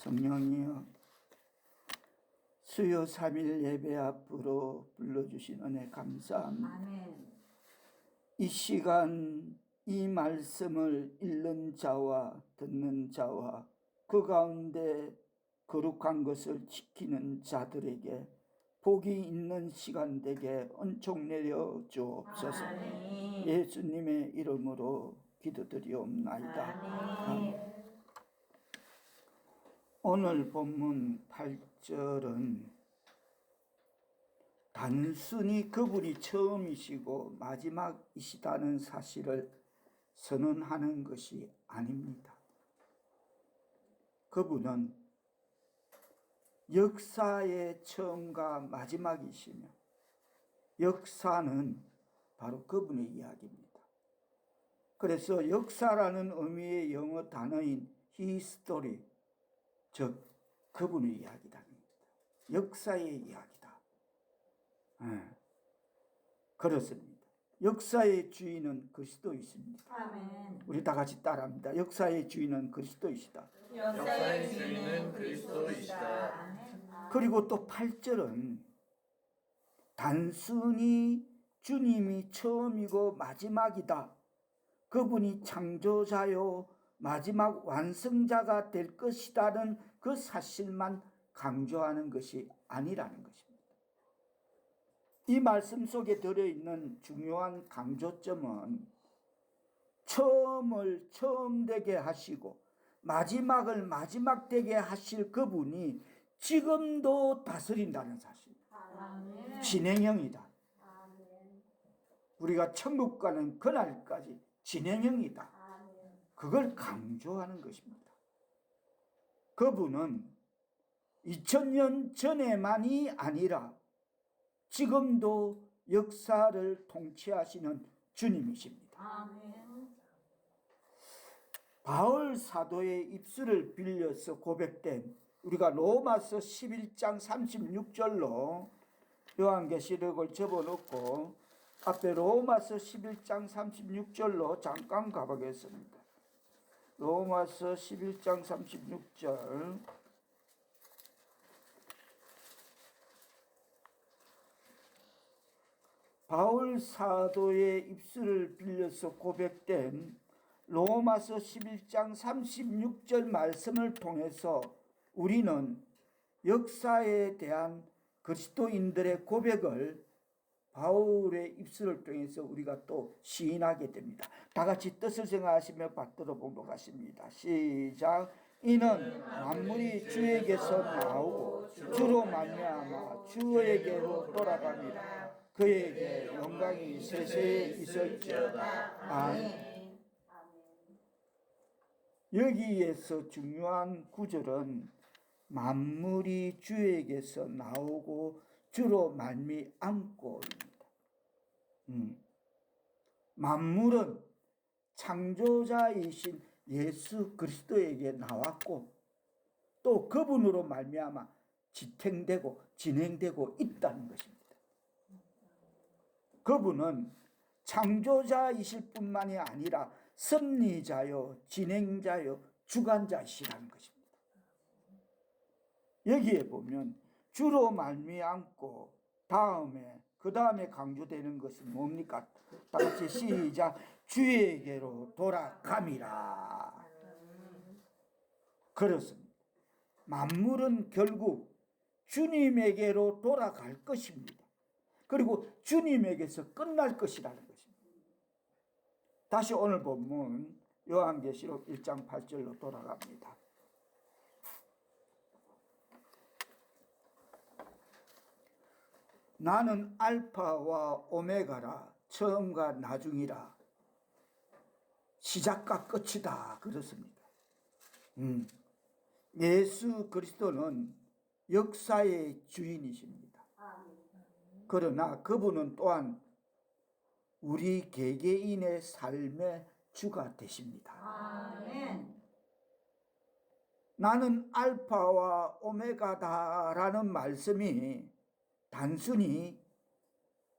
성령이여, 수요 3일 예배 앞으로 불러주신 은혜 감사합니다. 아멘. 이 시간 이 말씀을 읽는 자와 듣는 자와 그 가운데 거룩한 것을 지키는 자들에게 복이 있는 시간 되게 은총 내려 주옵소서. 아멘. 예수님의 이름으로 기도드리옵나이다. 아멘. 오늘 본문 8절은 단순히 그분이 처음이시고 마지막이시다는 사실을 선언하는 것이 아닙니다. 그분은 역사의 처음과 마지막이시며 역사는 바로 그분의 이야기입니다. 그래서 역사라는 의미의 영어 단어인 history, 즉 그분의 이야기답니다. 역사의 이야기다. 그렇습니다. 역사의 주인은 그리스도이십니다. 아멘. 우리 다 같이 따라합니다. 역사의 주인은 그리스도이시다. 역사의 주인은 그리스도이시다. 아멘. 그리고 또 8절은 단순히 주님이 처음이고 마지막이다. 그분이 창조자요 마지막 완성자가 될 것이라는 그 사실만 강조하는 것이 아니라는 것입니다. 이 말씀 속에 들어있는 중요한 강조점은 처음을 처음되게 하시고 마지막을 마지막되게 하실 그분이 지금도 다스린다는 사실. 아멘. 진행형이다. 아멘. 우리가 천국 가는 그날까지 진행형이다. 아멘. 그걸 강조하는 것입니다. 그분은 2000년 전에만이 아니라 지금도 역사를 통치하시는 주님이십니다. 아멘. 바울 사도의 입술을 빌려서 고백된 우리가 로마서 11장 36절로 요한계시록을 접어놓고 앞에 로마서 11장 36절로 잠깐 가보겠습니다. 로마서 11장 36절 바울 사도의 입술을 빌려서 고백된 로마서 11장 36절 말씀을 통해서 우리는 역사에 대한 그리스도인들의 고백을 바울의 입술을 통해서 우리가 또 시인하게 됩니다. 다 같이 뜻을 생각하시며 받들어 보도록 하십니다. 시작. 이는 만물이 주에게서 나오고 주로 말미암아 주에게로 돌아갑니다. 그에게 영광이 세세에 있을지어다. 아멘. 여기에서 중요한 구절은 만물이 주에게서 나오고 주로 말미암고입니다. 만물은 창조자이신 예수 그리스도에게 나왔고 또 그분으로 말미암아 지탱되고 진행되고 있다는 것입니다. 그분은 창조자이실 뿐만이 아니라 섭리자요 진행자요 주관자이시라는 것입니다. 여기에 보면 주로 말미암고 그 다음에 강조되는 것은 뭡니까? 다 같이 시작. 주에게로 돌아감이라. 그렇습니다. 만물은 결국 주님에게로 돌아갈 것입니다. 그리고 주님에게서 끝날 것이라는 것입니다. 다시 오늘 본문 요한계시록 1장 8절로 돌아갑니다. 나는 알파와 오메가라, 처음과 나중이라, 시작과 끝이다. 그렇습니다. 예수 그리스도는 역사의 주인이십니다. 그러나 그분은 또한 우리 개개인의 삶의 주가 되십니다. 아멘. 나는 알파와 오메가다라는 말씀이 단순히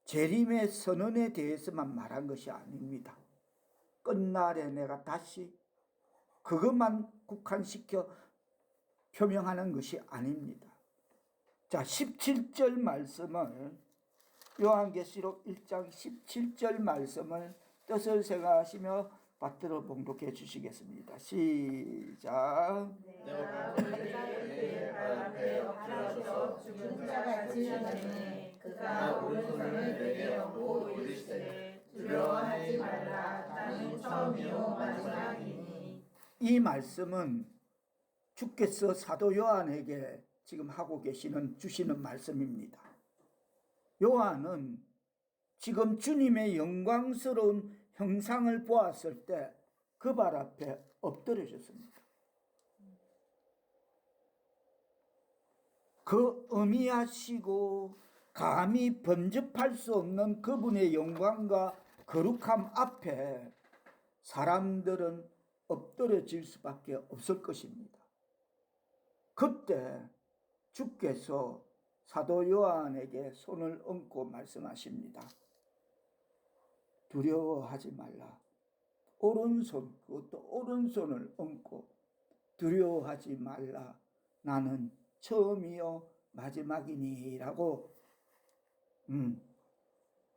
재림의 선언에 대해서만 말한 것이 아닙니다. 끝날에 내가 다시 그것만 국한시켜 표명하는 것이 아닙니다. 자, 17절 말씀을, 요한계시록 1장 17절 말씀을 뜻을 생각하시며 받들어 봉독해 주시겠습니다. 시작. 내가 그의 발 앞에 엎드려서 죽은 자같이 하더니 그가 오른손을 내게 얹고 이르시되 두려워하지 말라. 나는 처음이요 마지막이니. 이 말씀은 주께서 사도 요한에게 지금 하고 주시는 말씀입니다. 요한은 지금 주님의 영광스러운 형상을 보았을 때 그 발 앞에 엎드려졌습니다. 그 어미하시고 감히 범접할 수 없는 그분의 영광과 거룩함 앞에 사람들은 엎드려질 수밖에 없을 것입니다. 그때 주께서 사도 요한에게 손을 얹고 말씀하십니다. 두려워하지 말라. 오른손, 그것도 오른손을 얹고 두려워하지 말라. 나는 처음이요 마지막이니 라고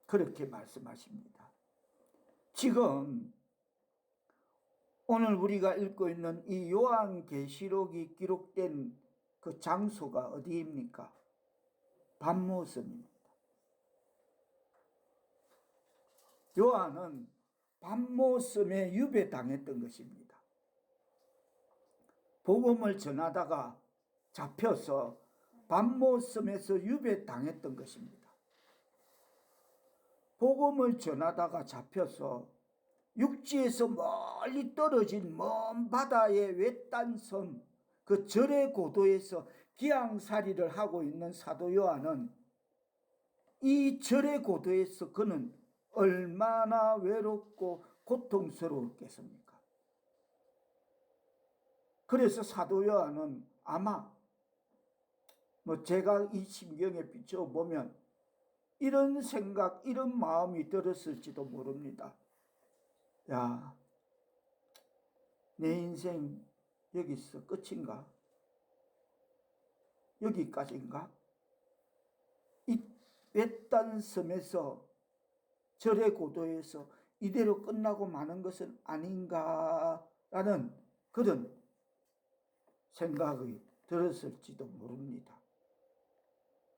그렇게 말씀하십니다. 지금 오늘 우리가 읽고 있는 이 요한계시록이 기록된 그 장소가 어디입니까? patmos입니다. 요한은 patmos에 유배당했던 것입니다. 복음을 전하다가 잡혀서 patmos에서 유배당했던 것입니다. 복음을 전하다가 잡혀서 육지에서 멀리 떨어진 먼 바다의 외딴 섬, 그 절의 고도에서 기양살이를 하고 있는 사도 요한은 이 절의 고도에서 그는 얼마나 외롭고 고통스러웠겠습니까? 그래서 사도 요한은 아마 제가 이 심경에 비춰보면 이런 생각, 이런 마음이 들었을지도 모릅니다. 야, 내 인생 여기서 끝인가? 여기까지인가? 이 외딴 섬에서 절의 고도에서 이대로 끝나고 마는 것은 아닌가라는 그런 생각이 들었을지도 모릅니다.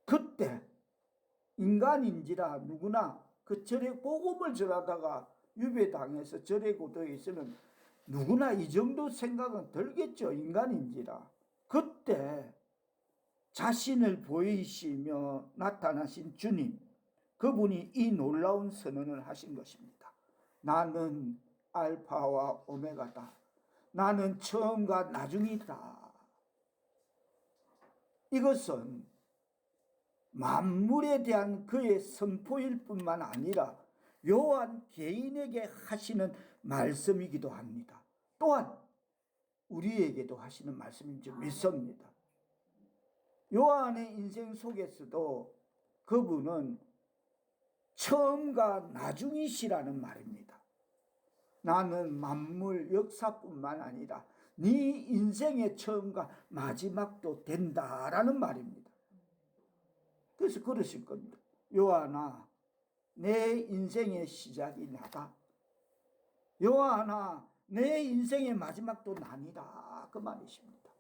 그때 인간인지라 누구나 그 절의 복음을 전하다가 유배당해서 절의 고도에 있으면 누구나 이 정도 생각은 들겠죠. 인간인지라. 그때 자신을 보이시며 나타나신 주님, 그분이 이 놀라운 선언을 하신 것입니다. 나는 알파와 오메가다. 나는 처음과 나중이다. 이것은 만물에 대한 그의 선포일 뿐만 아니라 요한 개인에게 하시는 말씀이기도 합니다. 또한 우리에게도 하시는 말씀인 줄 믿습니다. 요한의 인생 속에서도 그분은 처음과 나중이시라는 말입니다. 나는 만물 역사뿐만 아니라 네 인생의 처음과 마지막도 된다라는 말입니다. 그래서 그러실 겁니다. 요한아, 내 인생의 시작이 나다. 요한아, 내 인생의 마지막도 나니다. 그 말이십니다.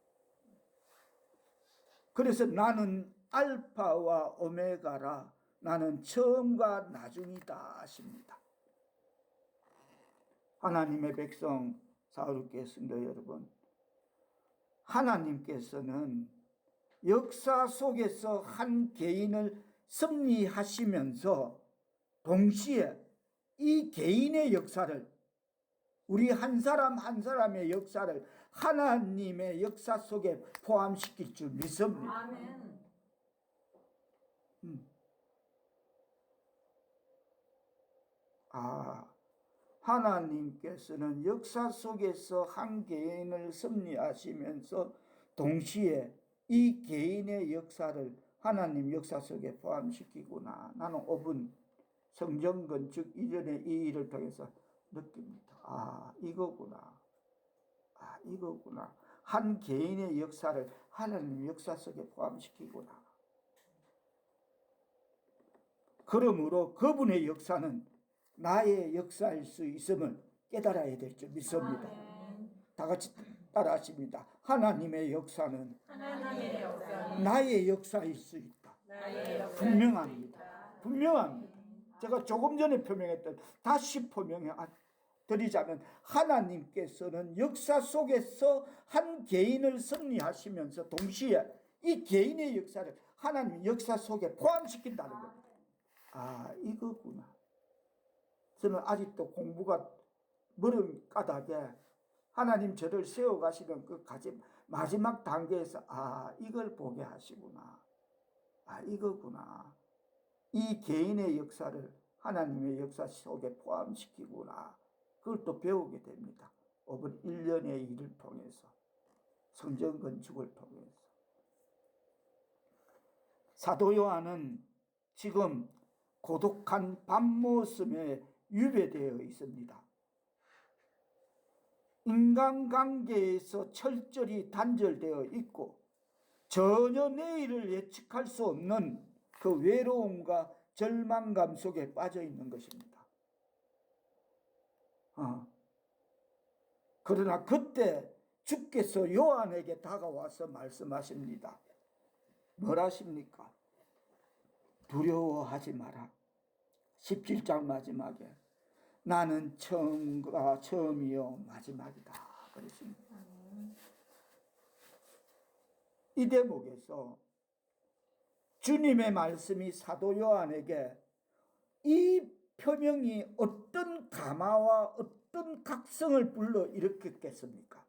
그래서 나는 알파와 오메가라. 나는 처음과 나중이다 하십니다. 하나님의 백성 사울교회 성도 여러분, 하나님께서는 역사 속에서 한 개인을 섭리하시면서 동시에 이 개인의 역사를, 우리 한 사람 한 사람의 역사를 하나님의 역사 속에 포함시킬 줄 믿습니다. 아멘. 하나님께서는 역사 속에서 한 개인을 섭리하시면서 동시에 이 개인의 역사를 하나님 역사 속에 포함시키구나. 나는 5분 성전 건축 이전의 이 일을 통해서 느낍니다. 이거구나. 이거구나. 한 개인의 역사를 하나님의 역사 속에 포함시키구나. 그러므로 그분의 역사는 나의 역사일 수 있음을 깨달아야 될 줄 믿습니다. 다 같이 따라하십니다. 하나님의 역사는 나의 역사일 수 있다. 분명합니다. 분명합니다. 제가 조금 전에 표명했던 다시 표명해 드리자면 하나님께서는 역사 속에서 한 개인을 섭리하시면서 동시에 이 개인의 역사를 하나님 역사 속에 포함시킨다는 겁니다. 아, 이거구나. 저는 아직도 공부가 멀은 까닭에 하나님 저를 세워가시는 그 마지막 단계에서 아, 이걸 보게 하시구나. 아, 이거구나. 이 개인의 역사를 하나님의 역사 속에 포함시키구나. 그걸 또 배우게 됩니다. 이번 1년의 일을 통해서, 성전 건축을 통해서. 사도 요한은 지금 고독한 밤모섬에 유배되어 있습니다. 인간관계에서 철저히 단절되어 있고 전혀 내일을 예측할 수 없는 그 외로움과 절망감 속에 빠져 있는 것입니다. 그러나 그때 주께서 요한에게 다가와서 말씀하십니다. 뭐라십니까? 두려워하지 마라. 17장 마지막에 나는 처음과 처음이요 마지막이다 그랬습니다. 이 대목에서 주님의 말씀이 사도 요한에게 이 표명이 어떤 감화와 어떤 각성을 불러일으켰겠습니까?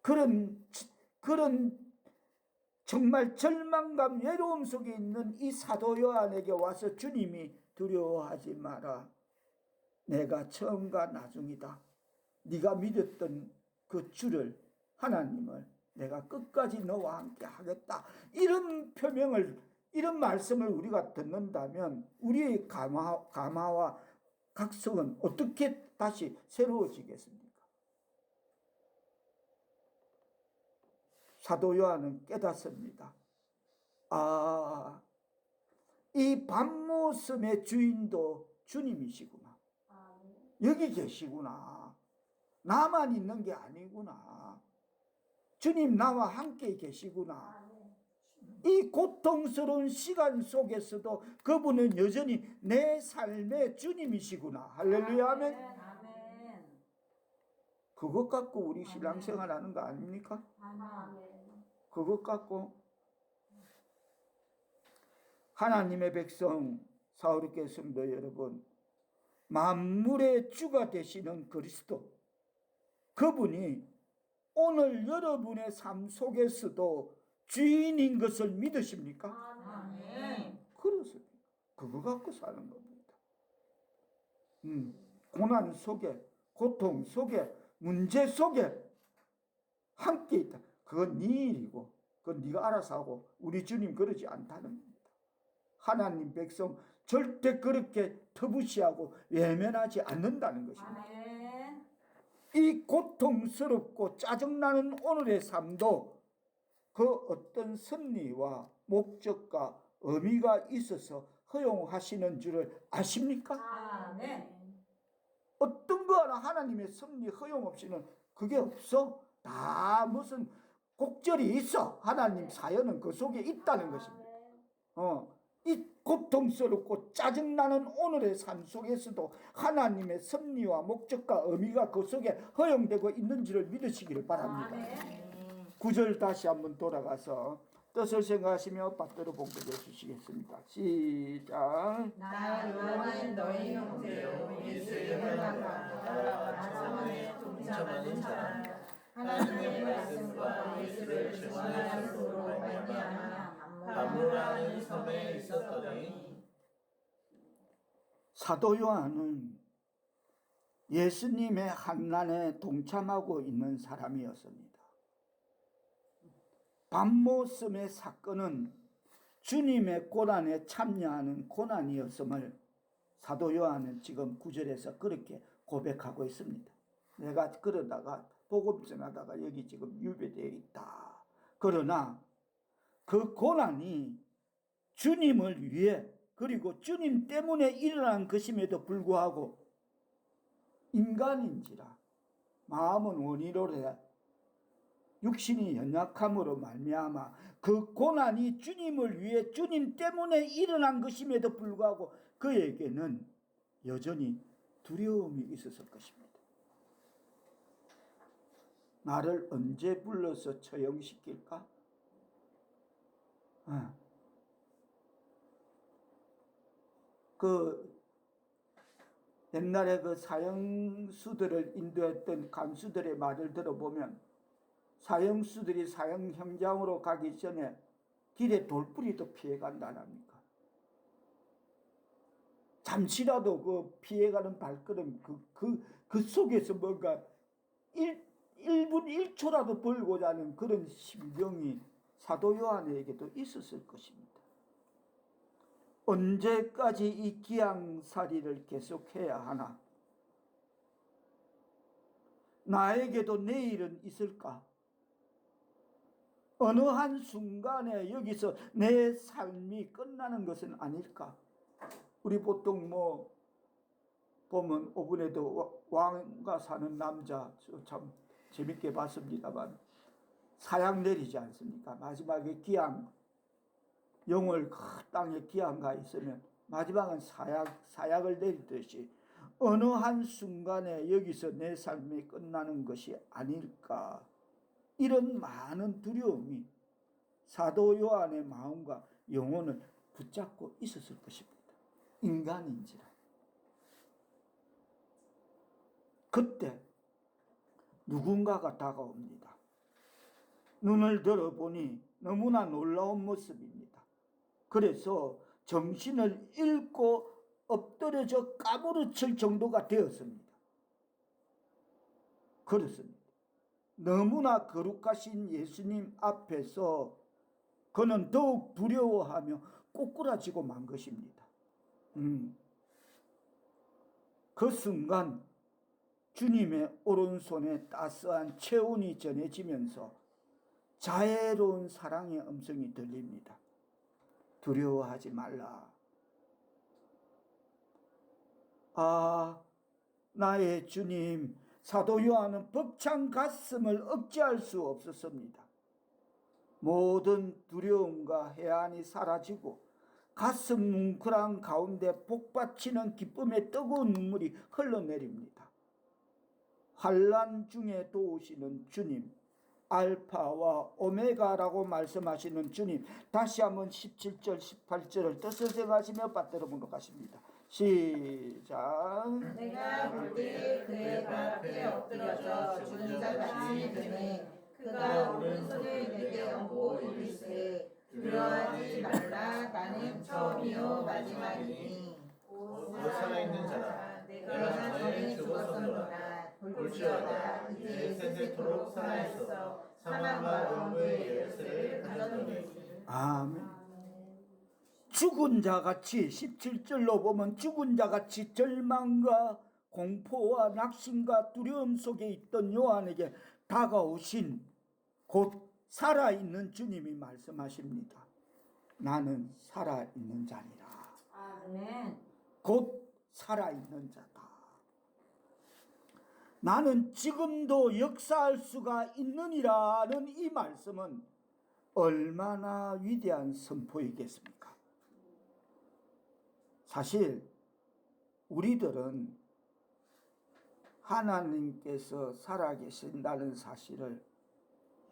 그런 정말 절망감, 외로움 속에 있는 이 사도 요한에게 와서 주님이 두려워하지 마라. 내가 처음과 나중이다. 네가 믿었던 그 주를, 하나님을 내가 끝까지 너와 함께 하겠다. 이런 표명을, 이런 말씀을 우리가 듣는다면 우리의 감화와 각성은 어떻게 다시 새로워지겠습니까? 사도 요한은 깨닫습니다. 아, 이 밤모섬의 주인도 주님이시구나. 여기 계시구나. 나만 있는 게 아니구나. 주님 나와 함께 계시구나. 이 고통스러운 시간 속에서도 그분은 여전히 내 삶의 주님이시구나. 할렐루야, 아멘. 그것 갖고 우리 신앙생활 하는 거 아닙니까? 그것 갖고 하나님의 백성 사울교회 성도 여러분, 만물의 주가 되시는 그리스도, 그분이 오늘 여러분의 삶 속에서도 주인인 것을 믿으십니까? 그렇습니다. 그거 갖고 사는 겁니다. 고난 속에, 고통 속에, 문제 속에 함께 있다. 그건 네 일이고 그건 네가 알아서 하고 우리 주님 그러지 않다는 겁니다. 하나님 백성 절대 그렇게 터부시하고 외면하지 않는다는 것입니다. 이 고통스럽고 짜증나는 오늘의 삶도 그 어떤 섭리와 목적과 의미가 있어서 허용하시는 줄을 아십니까? 어떤 거 하나 하나님의 섭리 허용 없이는 그게 없어. 다 무슨 곡절이 있어. 하나님 사연은 그 속에 있다는 것입니다. 이 고통스럽고 짜증나는 오늘의 삶 속에서도 하나님의 섭리와 목적과 의미가 그 속에 허용되고 있는지를 믿으시기를 바랍니다. 9절 다시 한번 돌아가서 뜻을 생각하시며 받들어 봉독해 주시겠습니다. 시작. 나 요한은 너희 형제요 예수의 영광과 나사만에 동참하는 자라. 하나님의 말씀과 예수를 증언함으로 말미암아 밤무라는 섬에 있었더니. 사도 요한은 예수님의 환난에 동참하고 있는 사람이었습니다. 밤모섬의 사건은 주님의 고난에 참여하는 고난이었음을 사도 요한은 지금 9절에서 그렇게 고백하고 있습니다. 내가 그러다가 복음 전하다가 여기 지금 유배되어 있다. 그러나 그 고난이 주님을 위해 그리고 주님 때문에 일어난 것임에도 불구하고 인간인지라 마음은 원이로래 육신이 연약함으로 말미암아 그 고난이 주님을 위해 주님 때문에 일어난 것임에도 불구하고 그에게는 여전히 두려움이 있었을 것입니다. 나를 언제 불러서 처형시킬까? 옛날에 그 사형수들을 인도했던 간수들의 말을 들어보면 사형수들이 사형 현장으로 가기 전에 길에 돌뿌리도 피해간다랍니까? 잠시라도 그 피해가는 발걸음 그 속에서 뭔가 1분 1초라도 벌고자 하는 그런 심정이 사도 요한에게도 있었을 것입니다. 언제까지 이 기양살이를 계속해야 하나? 나에게도 내일은 있을까? 어느 한순간에 여기서 내 삶이 끝나는 것은 아닐까? 우리 보통 보면 오분에도 왕과 사는 남자 참 재밌게 봤습니다만 사약 내리지 않습니까? 마지막에 기양 영을 땅에 기양가 있으면 마지막은 사약을 내리듯이 어느 한순간에 여기서 내 삶이 끝나는 것이 아닐까? 이런 많은 두려움이 사도 요한의 마음과 영혼을 붙잡고 있었을 것입니다. 인간인지라. 그때 누군가가 다가옵니다. 눈을 들어보니 너무나 놀라운 모습입니다. 그래서 정신을 잃고 엎드려져 까무러칠 정도가 되었습니다. 그렇습니다. 너무나 거룩하신 예수님 앞에서 그는 더욱 두려워하며 꼬꾸라지고 만 것입니다. 그 순간 주님의 오른손에 따스한 체온이 전해지면서 자애로운 사랑의 음성이 들립니다. 두려워하지 말라. 아, 나의 주님. 사도 요한은 벅찬 가슴을 억제할 수 없었습니다. 모든 두려움과 해안이 사라지고 가슴 뭉클한 가운데 복받치는 기쁨의 뜨거운 눈물이 흘러내립니다. 환난 중에 도우시는 주님, 알파와 오메가라고 말씀하시는 주님, 다시 한번 17절 18절을 뜻을 생각하시며 받들어 보도록 하십니다. 시작. 내가 볼 때 그의 발 앞에 엎드려져 죽은 자 같이 되니 그가 오른손을 내게 얹고 이르시되 두려워하지 말라. 나는 처음이요 마지막이니 곧 살아있는 자라. 내가 전에 죽었었노라. 볼지어다 이제 세세토록 살아있어 사망과 음부의 열쇠를 가졌노니. 아멘. 죽은 자같이 17절로 보면 죽은 자같이 절망과 공포와 낙심과 두려움 속에 있던 요한에게 다가오신 곧 살아있는 주님이 말씀하십니다. 나는 살아있는 자니라. 아멘. 곧 살아있는 자다. 나는 지금도 역사할 수가 있느니라는 이 말씀은 얼마나 위대한 선포이겠습니까? 사실 우리들은 하나님께서 살아계신다는 사실을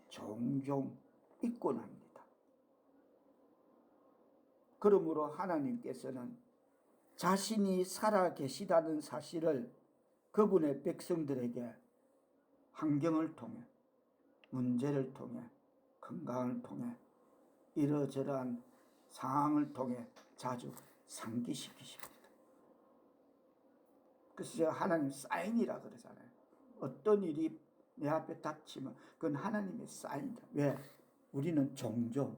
종종 잊곤 합니다. 그러므로 하나님께서는 자신이 살아계시다는 사실을 그분의 백성들에게 환경을 통해, 문제를 통해, 건강을 통해, 이러저러한 상황을 통해 자주 상기시키십니다. 그래서 제가 하나님 사인이라 그러잖아요. 어떤 일이 내 앞에 닥치면 그건 하나님의 사인이다. 왜? 우리는 종종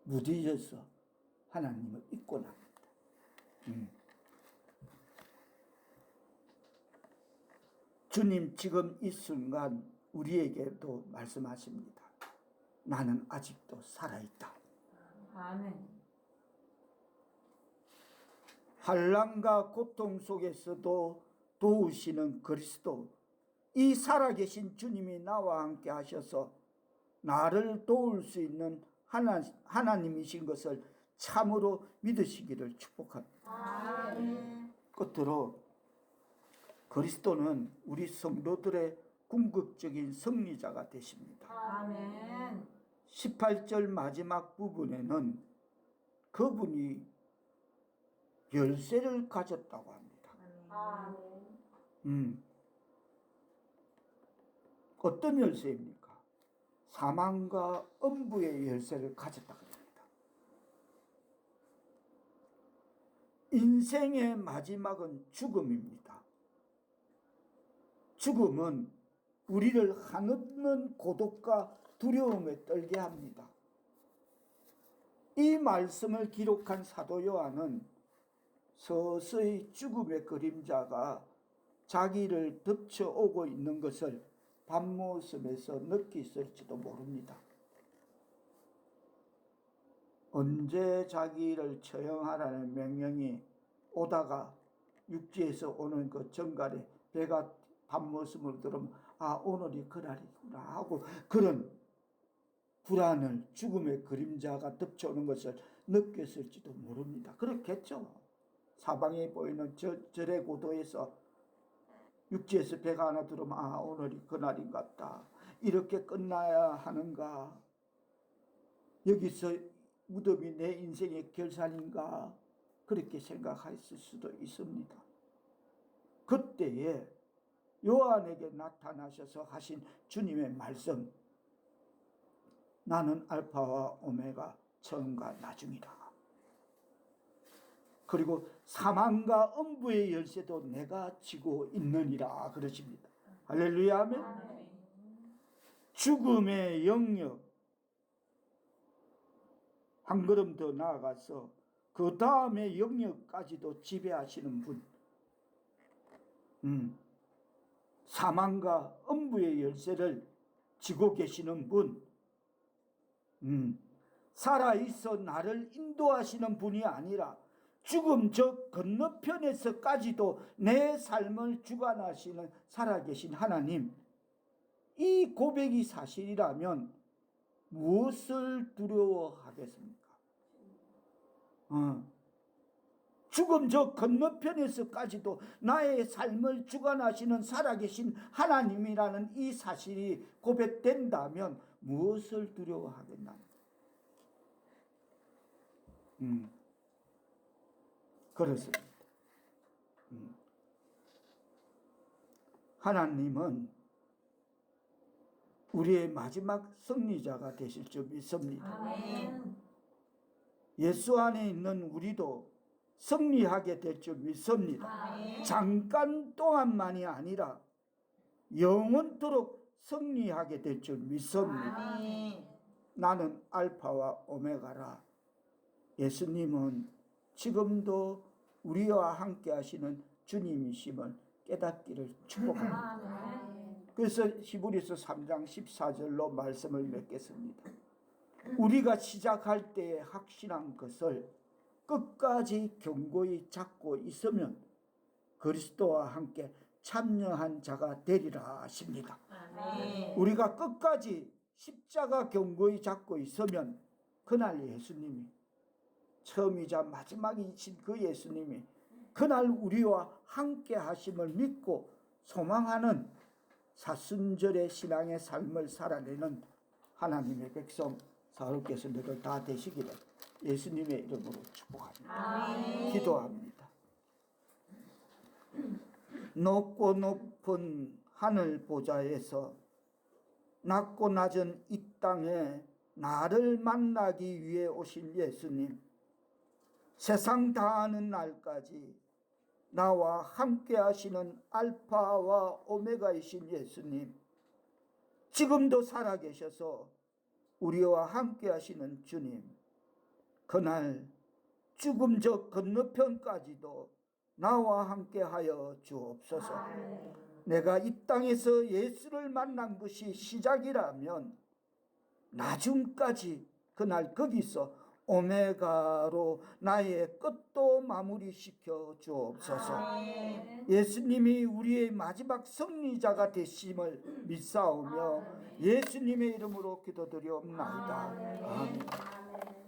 무디져서 하나님을 잊곤 합니다. 주님 지금 이 순간 우리에게도 말씀하십니다. 나는 아직도 살아있다. 아멘. 환난과 고통 속에서도 도우시는 그리스도, 이 살아계신 주님이 나와 함께 하셔서 나를 도울 수 있는 하나님이신 것을 참으로 믿으시기를 축복합니다. 아멘. 끝으로 그리스도는 우리 성도들의 궁극적인 승리자가 되십니다. 아멘. 18절 마지막 부분에는 그분이 열쇠를 가졌다고 합니다. 아멘. 어떤 열쇠입니까? 사망과 음부의 열쇠를 가졌다고 합니다. 인생의 마지막은 죽음입니다. 죽음은 우리를 한없는 고독과 두려움에 떨게 합니다. 이 말씀을 기록한 사도 요한은 서서히 죽음의 그림자가 자기를 덮쳐오고 있는 것을 밤모습에서 느꼈을지도 모릅니다. 언제 자기를 처형하라는 명령이 오다가 육지에서 오는 그 정갈에 배가 밤모습으로 들으면 오늘이 그날이구나 하고 그런 불안을 죽음의 그림자가 덮쳐오는 것을 느꼈을지도 모릅니다. 그렇겠죠. 사방에 보이는 절의 고도에서 육지에서 배가 하나 들어오면 오늘이 그날인 것 같다. 이렇게 끝나야 하는가? 여기서 무덤이 내 인생의 결산인가? 그렇게 생각했을 수도 있습니다. 그때에 요한에게 나타나셔서 하신 주님의 말씀, 나는 알파와 오메가 처음과 나중이다. 그리고 사망과 음부의 열쇠도 내가 쥐고 있느니라 그러십니다. 할렐루야 아멘. 죽음의 영역, 한 걸음 더 나아가서 그 다음의 영역까지도 지배하시는 분, 사망과 음부의 열쇠를 쥐고 계시는 분, 살아있어 나를 인도하시는 분이 아니라 죽음 저 건너편에서까지도 내 삶을 주관하시는 살아계신 하나님, 이 고백이 사실이라면 무엇을 두려워하겠습니까? 죽음 저 건너편에서까지도 나의 삶을 주관하시는 살아계신 하나님이라는 이 사실이 고백된다면 무엇을 두려워하겠나? 그렇습니다. 하나님은 우리의 마지막 승리자가 되실 줄 믿습니다. 아멘. 예수 안에 있는 우리도 승리하게 될 줄 믿습니다. 아멘. 잠깐 동안만이 아니라 영원토록 승리하게 될 줄 믿습니다. 아멘. 나는 알파와 오메가라. 예수님은 지금도 우리와 함께 하시는 주님이심을 깨닫기를 축복합니다. 아멘. 그래서 히브리서 3장 14절로 말씀을 맺겠습니다. 우리가 시작할 때에 확신한 것을 끝까지 견고히 잡고 있으면 그리스도와 함께 참여한 자가 되리라 하십니다. 아멘. 우리가 끝까지 십자가 견고히 잡고 있으면 그날 예수님이, 처음이자 마지막이신 그 예수님이 그날 우리와 함께 하심을 믿고 소망하는 사순절의 신앙의 삶을 살아내는 하나님의 백성 사울께서 너를 다 되시기를 예수님의 이름으로 축복합니다. 아멘. 기도합니다. 높고 높은 하늘 보좌에서 낮고 낮은 이 땅에 나를 만나기 위해 오신 예수님, 세상 다하는 날까지 나와 함께 하시는 알파와 오메가이신 예수님, 지금도 살아계셔서 우리와 함께 하시는 주님, 그날 죽음 저 건너편까지도 나와 함께 하여 주옵소서. 내가 이 땅에서 예수를 만난 것이 시작이라면 나중까지 그날 거기서 오메가로 나의 끝도 마무리시켜 주옵소서. 예수님이 우리의 마지막 승리자가 되심을 믿사오며 예수님의 이름으로 기도드리옵나이다. 아멘.